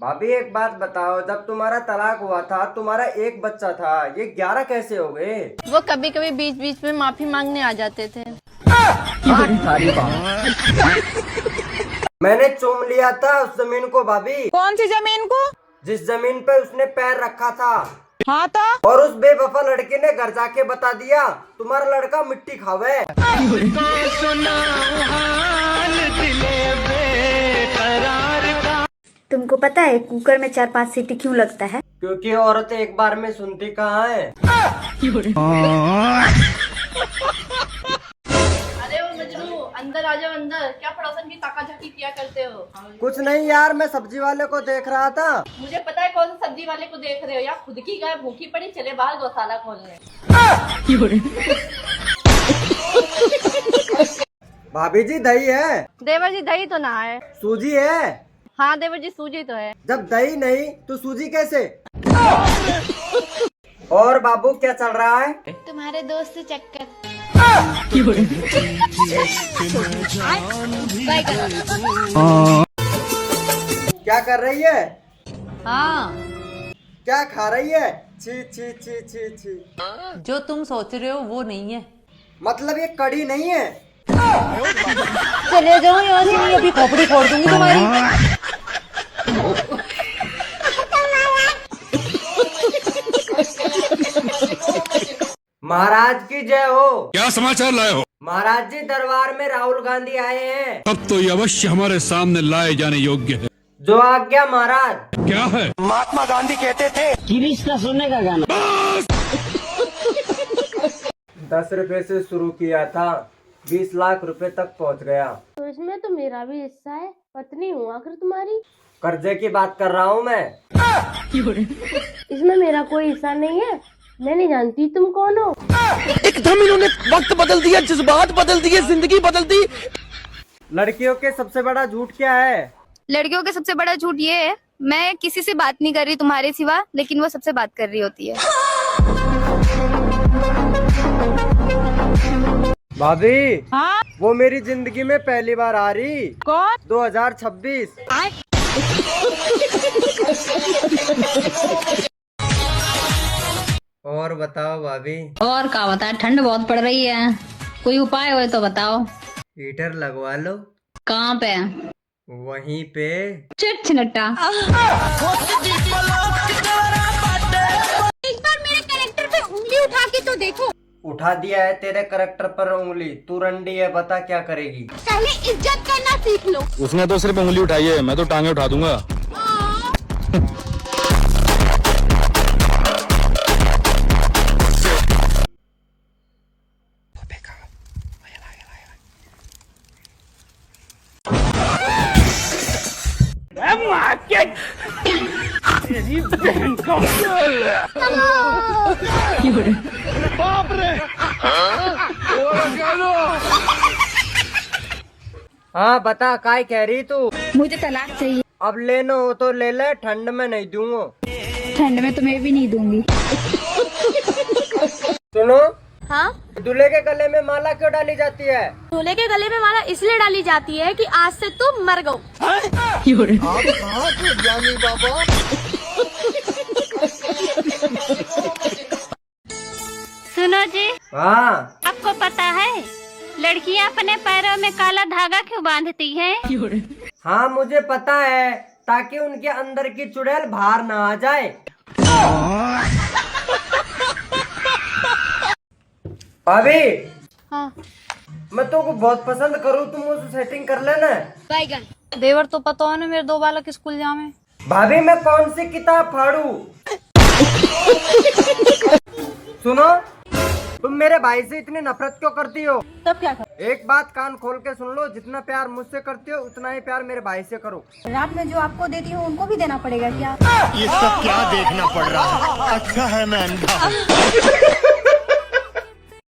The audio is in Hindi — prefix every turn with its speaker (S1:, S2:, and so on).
S1: भाभी एक बात बताओ, जब तुम्हारा तलाक हुआ था तुम्हारा एक बच्चा था, ये 11 कैसे हो गए?
S2: वो कभी कभी बीच बीच में माफी मांगने आ जाते थे।
S1: मैंने चूम लिया था उस जमीन को भाभी।
S3: कौन सी जमीन को?
S1: जिस जमीन पे उसने पैर रखा था।
S3: हाँ तो?
S1: और उस बेवफा लड़के ने घर जाके बता दिया तुम्हारा लड़का मिट्टी खावे।
S4: तुमको पता है कुकर में 4-5 सीटी क्यों लगता है?
S1: क्योंकि औरत एक बार में सुनती कहाँ है।
S2: अरे वो मजनू, अंदर आ जाओ अंदर। क्या पड़ोसन की ताका-झाकी किया करते हो?
S1: कुछ नहीं यार, मैं सब्जी वाले को देख रहा था।
S2: मुझे पता है कौन सा सब्जी वाले को देख रहे हो। या खुद की गाय भूखी पड़ी, चले बाहर गौशाला खोलने।
S1: भाभी जी दही है?
S2: देवर जी दही तो ना है।
S1: सूजी है?
S2: हाँ देवर जी सूजी तो है।
S1: जब दही नहीं तो सूजी कैसे? और बाबू क्या चल रहा है?
S2: तुम्हारे दोस्त से चक्कर।
S1: क्या कर रही है?
S2: हाँ
S1: क्या खा रही है? छी छी छी छी छी।
S3: जो तुम सोच रहे हो वो नहीं है।
S1: मतलब ये कड़ी नहीं है?
S3: चले जाओ यहाँ से, नहीं अभी खोपड़ी फोड़ दूंगी तुम्हारी।
S1: महाराज की जय हो।
S5: क्या समाचार लाए हो?
S1: महाराज जी दरबार में राहुल गांधी आए हैं।
S5: तब तो ये अवश्य हमारे सामने लाए जाने योग्य है।
S1: जो आज्ञा महाराज।
S5: क्या है?
S1: महात्मा गांधी कहते थे गिरीश का सोने का गाना। 10 रुपए से शुरू किया था, 20 लाख रुपए तक पहुंच गया।
S2: तो इसमें तो मेरा भी हिस्सा है। पत्नी हूँ आखिर तुम्हारी।
S1: कर्जे की बात कर रहा हूँ मैं।
S2: इसमें मेरा कोई हिस्सा नहीं है। मैं नहीं जानती तुम कौन हो।
S6: एकदम इन्होंने वक्त बदल दिया, जज्बात बदल दिए, जिंदगी बदल दी।
S1: लड़कियों के सबसे बड़ा झूठ क्या है?
S7: लड़कियों का सबसे बड़ा झूठ ये है, मैं किसी से बात नहीं कर रही तुम्हारे सिवा, लेकिन वो सबसे बात कर रही होती है।
S1: भाभी
S3: हाँ?
S1: वो मेरी जिंदगी में पहली बार आ रही।
S3: कौन?
S1: 2026। और बताओ भाभी।
S8: और क्या बताए, ठंड बहुत पड़ रही है, कोई उपाय हो तो बताओ।
S1: हीटर लगवा लो।
S8: कहाँ पे?
S1: वहीं पे।
S8: चिट छिनट्टा।
S7: एक बार मेरे कैरेक्टर पे उंगली उठा के तो देखो।
S1: उठा दिया है तेरे करैक्टर पर उंगली, तू रंडी है, बता क्या करेगी?
S7: पहले इज्जत करना सीख लो।
S5: उसने तो सिर्फ उंगली उठाई है, मैं तो टांगे उठा दूंगा।
S1: हाँ बता, काय कह रही तू?
S7: मुझे तलाक चाहिए।
S1: अब लेना हो तो ले ले, ठंड में नहीं दूंगा।
S7: ठंड में तुम्हें भी नहीं दूंगी।
S1: सुनो।
S2: हाँ?
S1: दूल्हे के गले में माला क्यों डाली जाती है?
S2: दूल्हे के गले में माला इसलिए डाली जाती है कि आज से तुम मर गो।
S7: सुनो जी,
S1: हाँ।
S7: आपको पता है लड़कियां अपने पैरों में काला धागा क्यों बांधती हैं?
S1: हाँ मुझे पता है, ताकि उनके अंदर की चुड़ैल बाहर ना आ जाए। भाभी।
S2: हाँ?
S1: मैं तो को बहुत पसंद करूँ, तुम मुझसे सेटिंग कर लेना।
S2: बैगन।
S3: देवर तो पता है ना, मेरे 2 बालक स्कूल जावे।
S1: भाभी मैं कौन सी किताब फाड़ू? सुनो, तुम मेरे भाई से इतनी नफरत क्यों करती हो?
S2: तब क्या कर?
S1: एक बात कान खोल के सुन लो, जितना प्यार मुझसे करती हो उतना ही प्यार मेरे भाई से करो।
S4: रात में जो आपको देती हूँ उनको भी देना पड़ेगा क्या?
S6: ये सब क्या देखना पड़ रहा है? अच्छा है मैं अंधा हूँ।